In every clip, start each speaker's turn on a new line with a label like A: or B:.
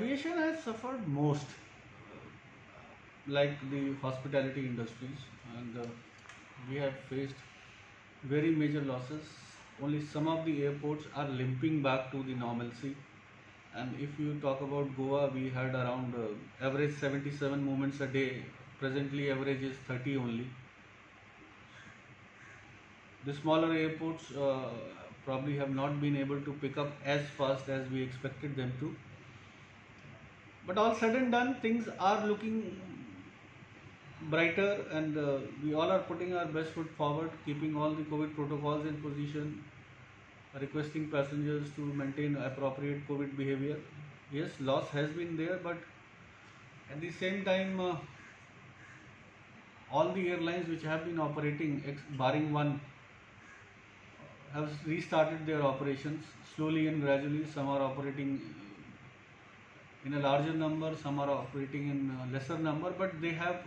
A: aviation has suffered most, like the hospitality industries, and we have faced very major losses. Only some of the airports are limping back to the normalcy. And if you talk about Goa, we had around average 77 movements a day. Presently, average is 30 only. The smaller airports probably have not been able to pick up as fast as we expected them to. But all said and done, things are looking brighter, and we all are putting our best foot forward, keeping all the COVID protocols in position, requesting passengers to maintain appropriate COVID behavior. Yes, loss has been there, but at the same time, all the airlines which have been operating, barring one, have restarted their operations slowly and gradually. Some are operating in a larger number, some are operating in a lesser number, but they have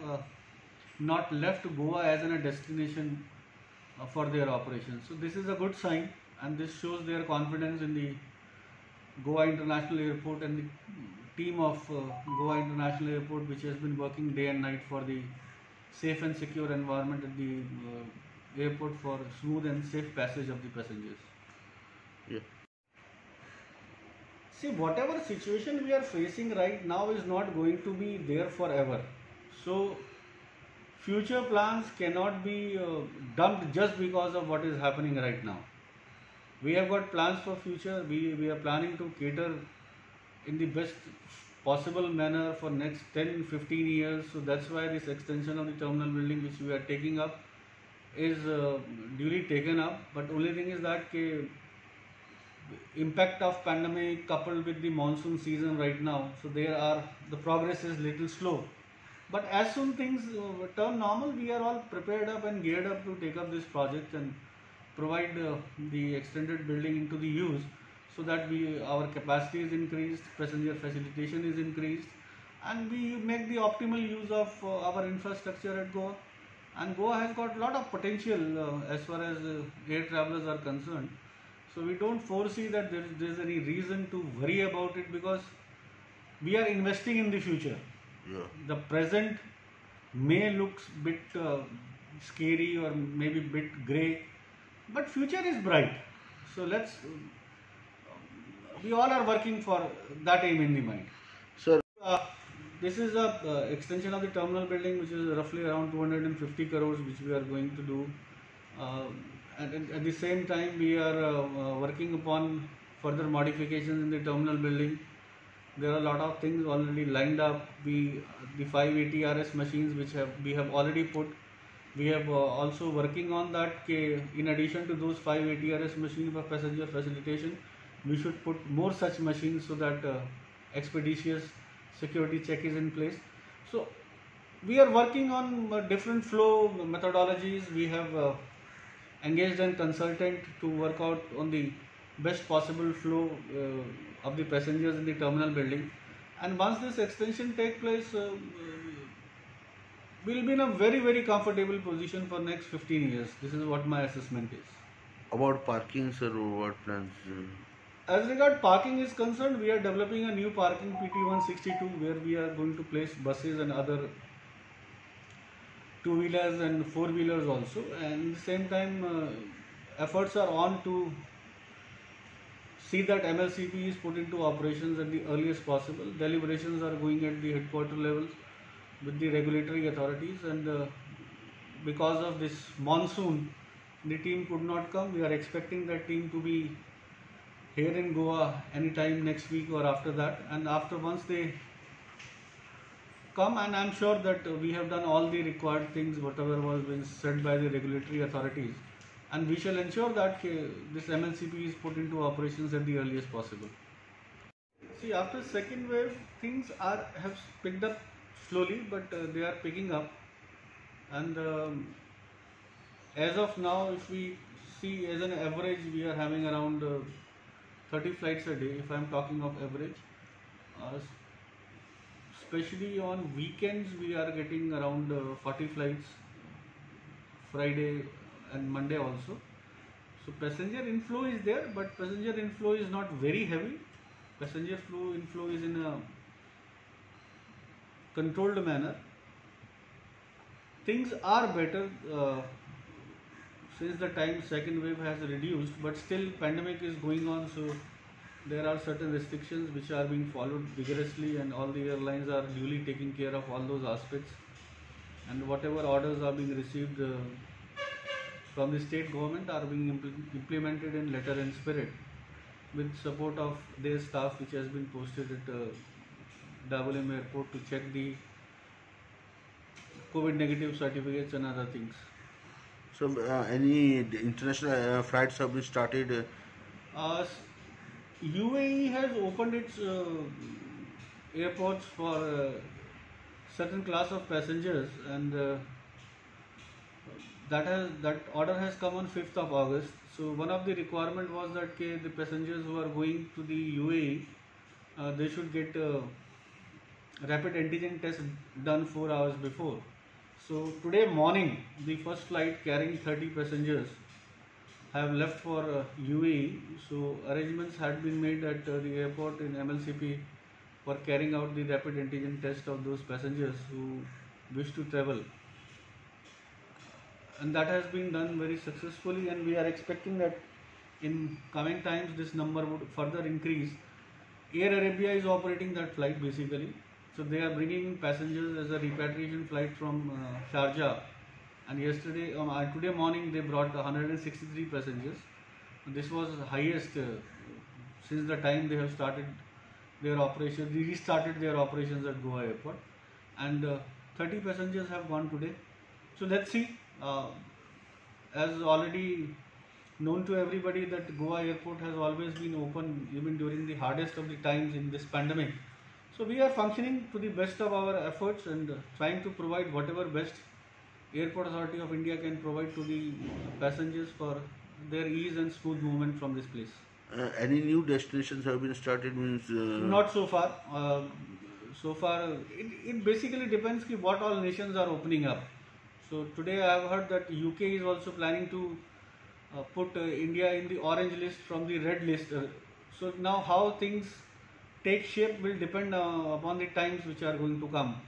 A: not left Goa as a destination for their operations. So this is a good sign, and this shows their confidence in the Goa International Airport and the team of Goa International Airport, which has been working day and night for the safe and secure environment at the airport for smooth and safe passage of the passengers.
B: Yeah.
A: See, whatever situation we are facing right now is not going to be there forever. So, future plans cannot be dumped just because of what is happening right now. We have got plans for future. We are planning to cater in the best possible manner for next 10-15 years. So that's why this extension of the terminal building which we are taking up is duly taken up. But only thing is that impact of pandemic coupled with the monsoon season right now, so the progress is little slow. But as soon things turn normal, we are all prepared up and geared up to take up this project and provide the extended building into the use, so that our capacity is increased, passenger facilitation is increased, and we make the optimal use of our infrastructure at Goa. And Goa has got a lot of potential as far as air travelers are concerned. So we don't foresee that there is any reason to worry about it, because we are investing in the future.
B: Yeah.
A: The present may looks bit scary or maybe bit grey, but future is bright. So we all are working for that aim in the mind.
B: Sir,
A: this is a extension of the terminal building, which is roughly around 250 crores, which we are going to do. And at the same time, we are working upon further modifications in the terminal building. There are a lot of things already lined up. The 580 RS machines which we have already put. We have also working on that. In addition to those 580 RS machines for passenger facilitation, we should put more such machines so that expeditious security check is in place. So we are working on different flow methodologies. We have engaged a consultant to work out on the best possible flow of the passengers in the terminal building. And once this extension takes place, we will be in a very, very comfortable position for next 15 years. This is what my assessment is.
B: about parking, sir, what plans?
A: As regard parking is concerned, we are developing a new parking PT 162, where we are going to place buses and other two-wheelers and four-wheelers also. And at the same time, efforts are on to see that MLCP is put into operations at the earliest possible. Deliberations are going at the headquarter levels with the regulatory authorities, and because of this monsoon, the team could not come. We are expecting that team to be here in Goa anytime next week or after that. And after once they come, and I'm sure that we have done all the required things, whatever was been said by the regulatory authorities, and we shall ensure that this MLCP is put into operations at the earliest possible. See, after second wave, things have picked up slowly, but they are picking up. And as of now, if we see as an average, we are having around 30 flights a day, if I am talking of average. Especially on weekends, we are getting around 40 flights, Friday and Monday also. So passenger inflow is there, but passenger inflow is not very heavy. Passenger inflow is in a controlled manner. Things are better since the time second wave has reduced, but still pandemic is going on, so there are certain restrictions which are being followed vigorously, and all the airlines are duly taking care of all those aspects, and whatever orders are being received from the state government are being implemented in letter and spirit with support of their staff which has been posted at Dabolim airport to check the COVID negative certificates and other things.
B: So, any international flights have been started?
A: UAE has opened its airports for certain class of passengers, and that order has come on 5th of August. So one of the requirement was that the passengers who are going to the UAE, they should get rapid antigen test done 4 hours before. So today morning, the first flight carrying 30 passengers have left for UAE. So arrangements had been made at the airport in MLCP for carrying out the rapid antigen test of those passengers who wish to travel, and that has been done very successfully, and we are expecting that in coming times this number would further increase. Air Arabia is operating that flight basically, so they are bringing passengers as a repatriation flight from Sharjah, and today morning they brought 163 passengers. This was highest since the time they have started their operations. They restarted their operations at Goa airport, and 30 passengers have gone today. So let's see. As already known to everybody that Goa airport has always been open even during the hardest of the times in this pandemic. So we are functioning to the best of our efforts and trying to provide whatever best Airport Authority of India can provide to the passengers for their ease and smooth movement from this place.
B: Any new destinations have been started? Means
A: Not so far. So far, it basically depends ki what all nations are opening up. So today I have heard that UK is also planning to put India in the orange list from the red list. So now how things take shape will depend upon the times which are going to come.